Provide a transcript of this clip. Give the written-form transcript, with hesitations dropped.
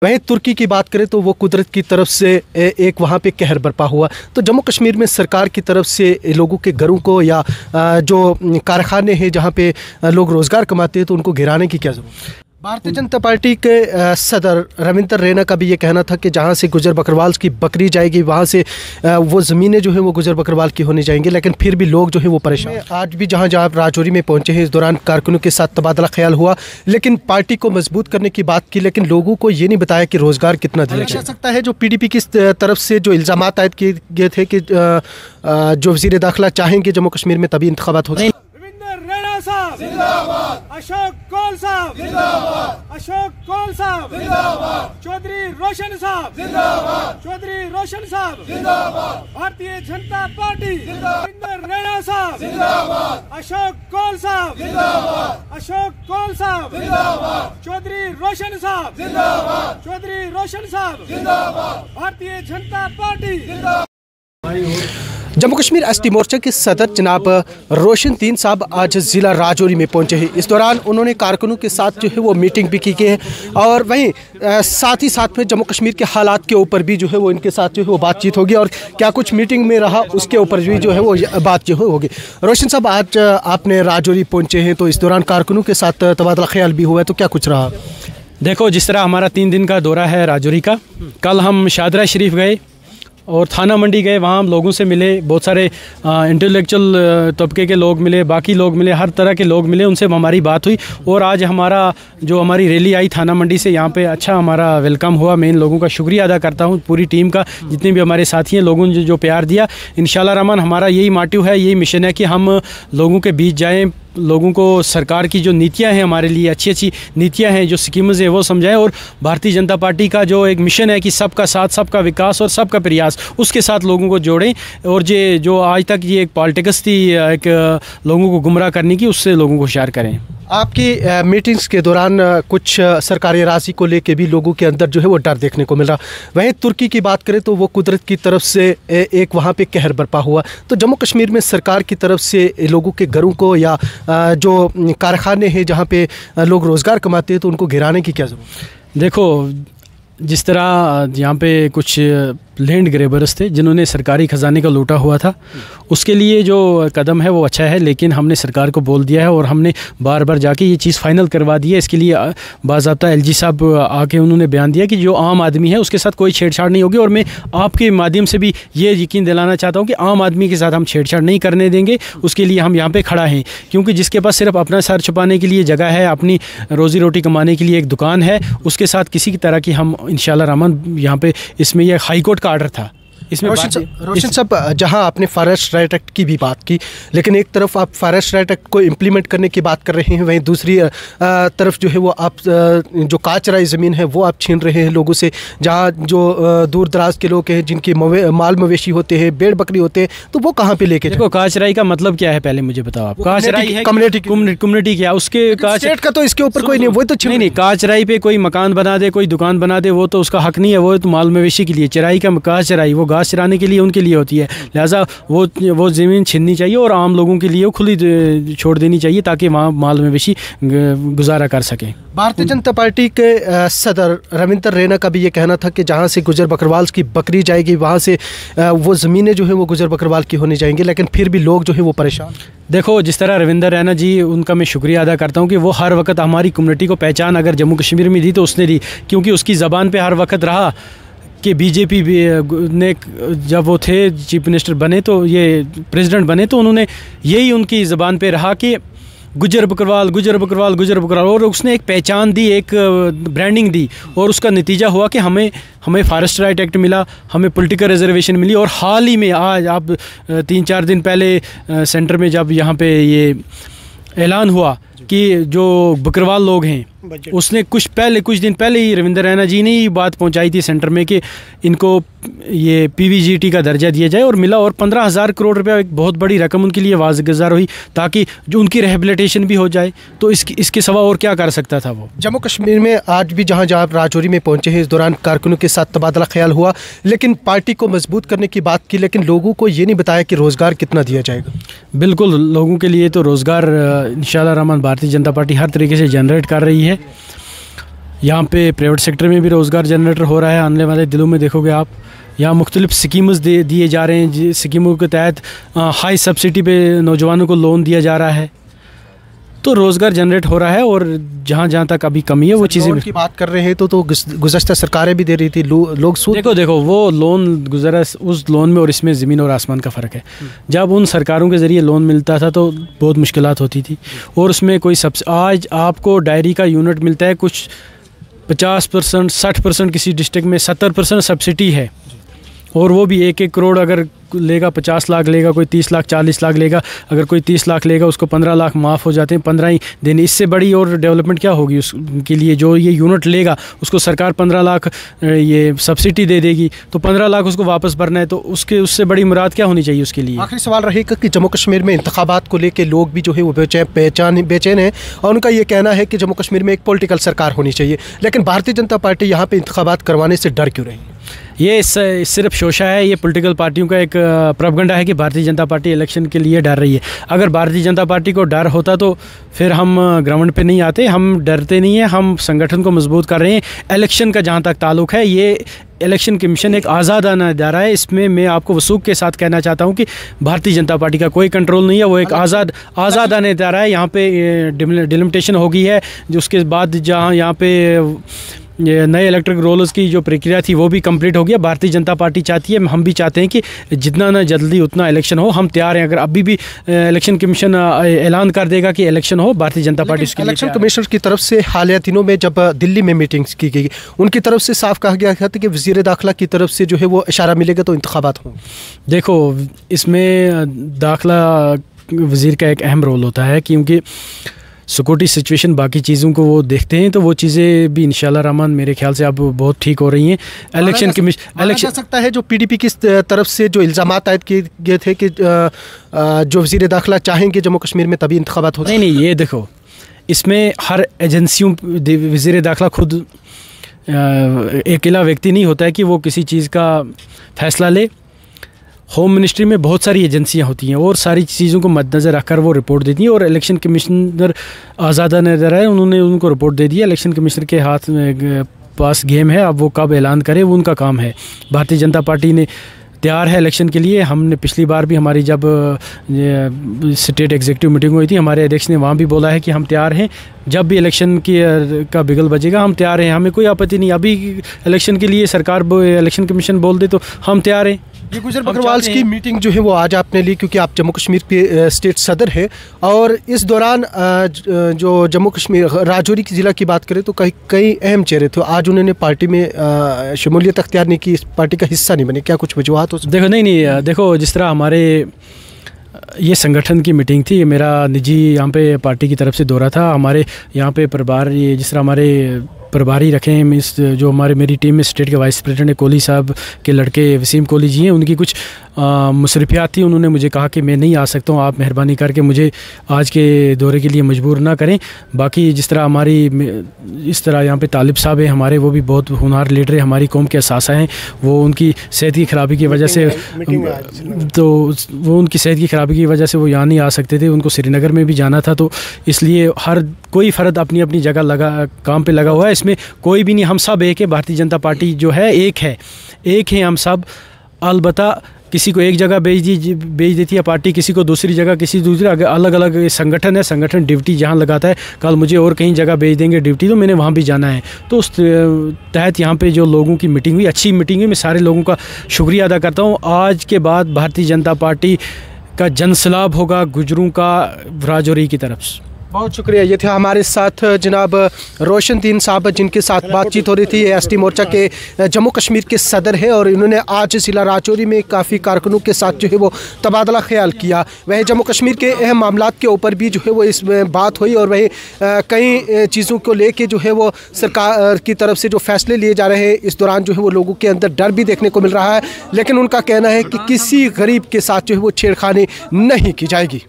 वहीं तुर्की की बात करें तो वो कुदरत की तरफ से एक वहाँ पे कहर बरपा हुआ। तो जम्मू कश्मीर में सरकार की तरफ से लोगों के घरों को या जो कारखाने हैं जहाँ पे लोग रोज़गार कमाते हैं तो उनको गिराने की क्या ज़रूरत है? भारतीय जनता पार्टी के सदर रविंदर रैना का भी ये कहना था कि जहाँ से गुजर बकरवाल की बकरी जाएगी वहाँ से वो ज़मीनें जो है वो गुजर बकरवाल की होनी जाएंगी, लेकिन फिर भी लोग जो है वो परेशान। आज भी जहाँ जहाँ राजौरी में पहुँचे हैं इस दौरान कारकुनों के साथ तबादला ख्याल हुआ, लेकिन पार्टी को मजबूत करने की बात की, लेकिन लोगों को ये नहीं बताया कि रोज़गार कितना दिया जा सकता है। जो PDP की तरफ से जो इल्ज़ाम आयद किए गए थे कि जो वज़ीर दाखिला चाहेंगे जम्मू कश्मीर में तभी इंतखाबात होंगे। अशोक कौल साहब जिंदाबाद, अशोक कौल साहब जिंदाबाद, चौधरी रोशन साहब जिंदाबाद, चौधरी रोशन साहब जिंदाबाद, भारतीय जनता पार्टी रविंदर रैना साहब जिंदाबाद, अशोक कौल साहब जिंदाबाद, अशोक कौल साहब जिंदाबाद, चौधरी रोशन साहब जिंदाबाद, चौधरी रोशन साहब जिंदाबाद, भारतीय जनता पार्टी जिंदाबाद। जम्मू कश्मीर ST मोर्चा के सदर जनाब रोशन दीन साहब आज ज़िला राजौरी में पहुंचे हैं। इस दौरान उन्होंने कारकुनों के साथ जो है वो मीटिंग भी की है और वहीं साथ ही साथ में जम्मू कश्मीर के हालात के ऊपर भी जो है वो इनके साथ जो है वो बातचीत होगी और क्या कुछ मीटिंग में रहा उसके ऊपर भी जो है वो बात जो होगी। रोशन साहब, आज आपने राजौरी पहुँचे हैं तो इस दौरान कारकुनों के साथ तबादला ख्याल भी हुआ है, तो क्या कुछ रहा? देखो, जिस तरह हमारा 3 दिन का दौरा है राजौरी का, कल हम शादरा शरीफ गए और थाना मंडी गए, वहाँ हम लोगों से मिले, बहुत सारे इंटेलेक्चुअल तबके के लोग मिले, बाकी लोग मिले, हर तरह के लोग मिले, उनसे हमारी बात हुई और आज हमारी रैली आई थाना मंडी से, यहाँ पे अच्छा हमारा वेलकम हुआ। मैं इन लोगों का शुक्रिया अदा करता हूँ, पूरी टीम का, जितने भी हमारे साथी हैं, लोगों ने जो प्यार दिया। इंशाल्लाह रहमान हमारा यही मोटिव है, यही मिशन है कि हम लोगों के बीच जाएँ, लोगों को सरकार की जो नीतियां हैं, हमारे लिए अच्छी अच्छी नीतियां हैं, जो स्कीम्स हैं वो समझाएं और भारतीय जनता पार्टी का जो एक मिशन है कि सबका साथ, सबका विकास और सबका प्रयास, उसके साथ लोगों को जोड़ें और जो आज तक ये एक पॉलिटिक्स थी एक लोगों को गुमराह करने की, उससे लोगों को शेयर करें। आपकी मीटिंग्स के दौरान कुछ सरकारी राजी को लेके भी लोगों के अंदर जो है वो डर देखने को मिल रहा। वहीं तुर्की की बात करें तो वो कुदरत की तरफ से एक वहाँ पे कहर बरपा हुआ। तो जम्मू कश्मीर में सरकार की तरफ से लोगों के घरों को या जो कारखाने हैं जहाँ पे लोग रोज़गार कमाते हैं तो उनको गिराने की क्या ज़रूरत है? देखो, जिस तरह यहाँ पे कुछ लैंड ग्रेबर्स थे जिन्होंने सरकारी ख़जाने का लूटा हुआ था, उसके लिए जो कदम है वो अच्छा है, लेकिन हमने सरकार को बोल दिया है और हमने बार बार जाके ये चीज़ फ़ाइनल करवा दी है। इसके लिए बाज़ाब्ता LG साहब आके उन्होंने बयान दिया कि जो आम आदमी है उसके साथ कोई छेड़छाड़ नहीं होगी और मैं आपके माध्यम से भी ये यकीन दिलाना चाहता हूँ कि आम आदमी के साथ हम छेड़छाड़ नहीं करने देंगे। उसके लिए हम यहाँ पर खड़ा हैं, क्योंकि जिसके पास सिर्फ अपना सर छुपाने के लिए जगह है, अपनी रोज़ी रोटी कमाने के लिए एक दुकान है, उसके साथ किसी की तरह की हम इंशाल्लाह रहमान यहाँ पे इसमें यह हाई कोर्ट का आर्डर था। इसमें रोशन साहब, जहां आपने फॉरेस्ट राइट एक्ट की भी बात की, लेकिन एक तरफ आप फॉरेस्ट राइट एक्ट को इम्प्लीमेंट करने की बात कर रहे हैं, वहीं दूसरी तरफ जो है वो आप जो काचराई ज़मीन है वो आप छीन रहे हैं लोगों से, जहां जो दूर दराज के लोग हैं जिनके माल मवेशी होते हैं, भेड़ बकरी होते हैं, तो वो कहाँ पे लेके? देखो, काचराई का मतलब क्या है पहले मुझे बताओ आप। काचराई है कम्युनिटी क्या, उसके स्टेट का तो इसके ऊपर कोई नहीं, वो तो नहीं, काचराई पे कोई मकान बना दे, कोई दुकान बना दे, वो तो उसका हक नहीं है, वो तो माल मवेशी के लिए। चराई का काचराई वो घास चराने के लिए उनके लिए होती है, लिहाजा वो ज़मीन छीननी चाहिए और आम लोगों के लिए वो खुली छोड़ देनी चाहिए ताकि वहाँ माल मवेशी गुजारा कर सकें। भारतीय जनता पार्टी के सदर रविंदर रैना का भी ये कहना था कि जहाँ से गुजर बकरवाल की बकरी जाएगी वहाँ से वो ज़मीनें जो है वो गुजर बकरवाल की होनी जाएंगी, लेकिन फिर भी लोग जो है वो परेशान। देखो, जिस तरह रविंदर रैना जी, उनका मैं शुक्रिया अदा करता हूँ कि वो हर वक्त हमारी कम्युनिटी को पहचान अगर जम्मू कश्मीर में दी तो उसने दी, क्योंकि उसकी ज़बान पर हर वक्त रहा कि BJP ने जब वो थे चीफ मिनिस्टर बने तो ये प्रेसिडेंट बने तो उन्होंने यही उनकी ज़बान पे रहा कि गुजर बकरवाल गुजर बकरवाल गुजर बकरवाल, और उसने एक पहचान दी, एक ब्रांडिंग दी और उसका नतीजा हुआ कि हमें फॉरेस्ट राइट एक्ट मिला, हमें पॉलिटिकल रिजर्वेशन मिली। और हाल ही में आज आप 3-4 दिन पहले सेंटर में जब यहाँ पे ये ऐलान हुआ कि जो बकरवाल लोग हैं, उसने कुछ दिन पहले ही रविंदर रैना जी ने ही बात पहुंचाई थी सेंटर में कि इनको ये PVGT का दर्जा दिया जाए और मिला, और 15,000 करोड़ रुपया एक बहुत बड़ी रकम उनके लिए वाज़गुज़ार हुई ताकि जो उनकी रिहेबिलिटेशन भी हो जाए। तो इसके सिवा और क्या कर सकता था वो? जम्मू कश्मीर में आज भी जहाँ जहाँ राजौरी में पहुँचे हैं इस दौरान कारकुनों के साथ तबादला ख्याल हुआ, लेकिन पार्टी को मजबूत करने की बात की, लेकिन लोगों को ये नहीं बताया कि रोज़गार कितना दिया जाएगा। बिल्कुल, लोगों के लिए तो रोज़गार इंशाल्लाह रहमान भारतीय जनता पार्टी हर तरीके से जनरेट कर रही है। यहाँ पे प्राइवेट सेक्टर में भी रोज़गार जनरेटर हो रहा है। आने वाले दिनों में देखोगे आप यहाँ मुख्तलिफ स्कीम्स दिए जा रहे हैं, स्कीमों के तहत हाई सब्सिडी पे नौजवानों को लोन दिया जा रहा है, तो रोज़गार जनरेट हो रहा है। और जहाँ जहाँ तक अभी कमी है वो चीज़ें की बात कर रहे हैं तो गुज़श्ता सरकारें भी दे रही थी, लोग सूद देखो वो लोन गुजरा, उस लोन में और इसमें ज़मीन और आसमान का फ़र्क है। जब उन सरकारों के ज़रिए लोन मिलता था तो बहुत मुश्किलात होती थी, और उसमें कोई आज आपको डायरी का यूनिट मिलता है कुछ 50%, 60%, किसी डिस्ट्रिक्ट में 70% सब्सिडी है, और वो भी 1-1 करोड़ अगर लेगा 50 लाख लेगा, कोई 30 लाख 40 लाख लेगा, अगर कोई 30 लाख लेगा उसको 15 लाख माफ़ हो जाते हैं 15 ही दिन। इससे बड़ी और डेवलपमेंट क्या होगी उसके लिए? जो ये यूनिट लेगा उसको सरकार 15 लाख ये सब्सिडी दे देगी, तो 15 लाख उसको वापस भरना है, तो उससे बड़ी मुराद क्या होनी चाहिए उसके लिए? आखिरी सवाल रहेगा कि जम्मू कश्मीर में इंतखाबात को लेकर लोग भी जो है वो बेचैन हैं, और उनका ये कहना है कि जम्मू कश्मीर में एक पॉलिटिकल सरकार होनी चाहिए, लेकिन भारतीय जनता पार्टी यहाँ पर इंतखाबात करवाने से डर क्यों रही? ये सिर्फ शोशा है, ये पॉलिटिकल पार्टियों का एक प्रोपेगेंडा है कि भारतीय जनता पार्टी इलेक्शन के लिए डर रही है। अगर भारतीय जनता पार्टी को डर होता तो फिर हम ग्राउंड पे नहीं आते। हम डरते नहीं हैं, हम संगठन को मजबूत कर रहे हैं। इलेक्शन का जहाँ तक ताल्लुक है, ये इलेक्शन कमीशन एक आज़ादाना इदारा है, इसमें मैं आपको वसूख के साथ कहना चाहता हूँ कि भारतीय जनता पार्टी का कोई कंट्रोल नहीं है, वो एक आज़ादाना इदारा है। यहाँ पे डिलिमिटेशन हो गई है, जो उसके बाद जहाँ यहाँ पे ये नए इलेक्ट्रिक रोल्स की जो प्रक्रिया थी वो भी कंप्लीट हो गया। भारतीय जनता पार्टी चाहती है, हम भी चाहते हैं कि जितना ना जल्दी उतना इलेक्शन हो। हम तैयार हैं, अगर अभी भी इलेक्शन कमीशन ऐलान कर देगा कि इलेक्शन हो, भारतीय जनता पार्टी उसके लिए इलेक्शन कमीशनर की तरफ से हालिया दिनों में जब दिल्ली में मीटिंग्स की गई, उनकी तरफ से साफ कहा गया था कि वज़ीर दाखिला की तरफ से जो है वो इशारा मिलेगा तो इंतखाबात हों। देखो, इसमें दाखिला वज़ीर का एक अहम रोल होता है, क्योंकि सिक्योरिटी सिचुएशन बाकी चीज़ों को वो देखते हैं, तो वो चीज़ें भी इंशाल्लाह रहमान मेरे ख्याल से अब बहुत ठीक हो रही हैं। इलेक्शन इलेक्शन सकता है जो पीडीपी की तरफ से जो इल्ज़ामात आयद किए गए थे कि जो वज़ीर दाखिला चाहेंगे जम्मू कश्मीर में तभी इंतखाबात हो। नहीं, ये देखो, इसमें हर एजेंसियों वज़ीर दाखिला खुद अकेला व्यक्ति नहीं होता है कि वो किसी चीज़ का फ़ैसला ले। होम मिनिस्ट्री में बहुत सारी एजेंसियां होती हैं और सारी चीज़ों को मद्देनज़र रखकर वो रिपोर्ट देती हैं, और इलेक्शन कमिश्नर आज़ादाना इदारा है, उन्होंने उनको रिपोर्ट दे दी है। इलेक्शन कमिश्नर के हाथ में पास गेम है, अब वो कब ऐलान करे वो उनका काम है। भारतीय जनता पार्टी ने तैयार है इलेक्शन के लिए। हमने पिछली बार भी हमारी जब स्टेट एग्जीक्यूटिव मीटिंग हुई थी, हमारे अध्यक्ष ने वहाँ भी बोला है कि हम तैयार हैं, जब भी इलेक्शन का बिगल बजेगा हम तैयार हैं, हमें कोई आपत्ति नहीं। अभी इलेक्शन के लिए सरकार इलेक्शन कमीशन बोल दे तो हम तैयार हैं। ये गुजर बकरवाल की मीटिंग जो है वो आज आपने ली, क्योंकि आप जम्मू कश्मीर के स्टेट सदर हैं, और इस दौरान जो जम्मू कश्मीर राजौरी की ज़िला की बात करें तो कई अहम चेहरे थे, आज उन्होंने पार्टी में शमूलियत अख्तियार नहीं की, पार्टी का हिस्सा नहीं बने, क्या कुछ वजूहत हो? देखो, नहीं, देखो, जिस तरह हमारे ये संगठन की मीटिंग थी, मेरा निजी यहाँ पे पार्टी की तरफ से दौरा था। हमारे यहाँ पे प्रभारी, जिस तरह हमारे प्रभारी रखे हैं, जो मेरी टीम में स्टेट के वाइस प्रेसिडेंट है कोहली साहब के लड़के वसीम कोहली जी हैं, उनकी कुछ मुसरफियात थी। उन्होंने मुझे कहा कि मैं नहीं आ सकता हूँ, आप मेहरबानी करके मुझे आज के दौरे के लिए मजबूर ना करें। बाकी जिस तरह हमारी इस तरह यहाँ पे तालिब साहब हैं हमारे, वो भी बहुत होनहार लीडर है, हमारी कौम के असासा हैं। वो उनकी सेहत की ख़राबी की वजह से वो यहाँ नहीं आ सकते थे, उनको श्रीनगर में भी जाना था, तो इसलिए हर कोई फ़र्द अपनी अपनी जगह काम पे लगा हुआ है। इसमें कोई भी नहीं, हम सब एक है। भारतीय जनता पार्टी जो है एक है हम सब। अलबत्ता किसी को एक जगह भेज देती है पार्टी, किसी को दूसरी जगह, किसी दूसरी, अलग अलग संगठन है, संगठन ड्यूटी जहाँ लगाता है, कल मुझे और कहीं जगह भेज देंगे ड्यूटी, तो मैंने वहाँ भी जाना है। तो उस तहत यहाँ पे जो लोगों की मीटिंग हुई, अच्छी मीटिंग हुई, मैं सारे लोगों का शुक्रिया अदा करता हूँ। आज के बाद भारतीय जनता पार्टी का जनसलाब होगा गुजरों का राजौरी की तरफ से। बहुत शुक्रिया। ये थे हमारे साथ जनाब रोशनदीन साहब, जिनके साथ बातचीत हो रही थी। ये एसटी मोर्चा के जम्मू कश्मीर के सदर हैं, और इन्होंने आज ज़िला राजौरी में काफ़ी कारकुनों के साथ जो है वो तबादला ख्याल किया। वह जम्मू कश्मीर के अहम मामलात के ऊपर भी जो है वो इसमें बात हुई, और वही कई चीज़ों को लेके जो है वो सरकार की तरफ से जो फैसले लिए जा रहे हैं, इस दौरान जो है वो लोगों के अंदर डर भी देखने को मिल रहा है। लेकिन उनका कहना है कि किसी गरीब के साथ जो है वो छेड़खानी नहीं की जाएगी।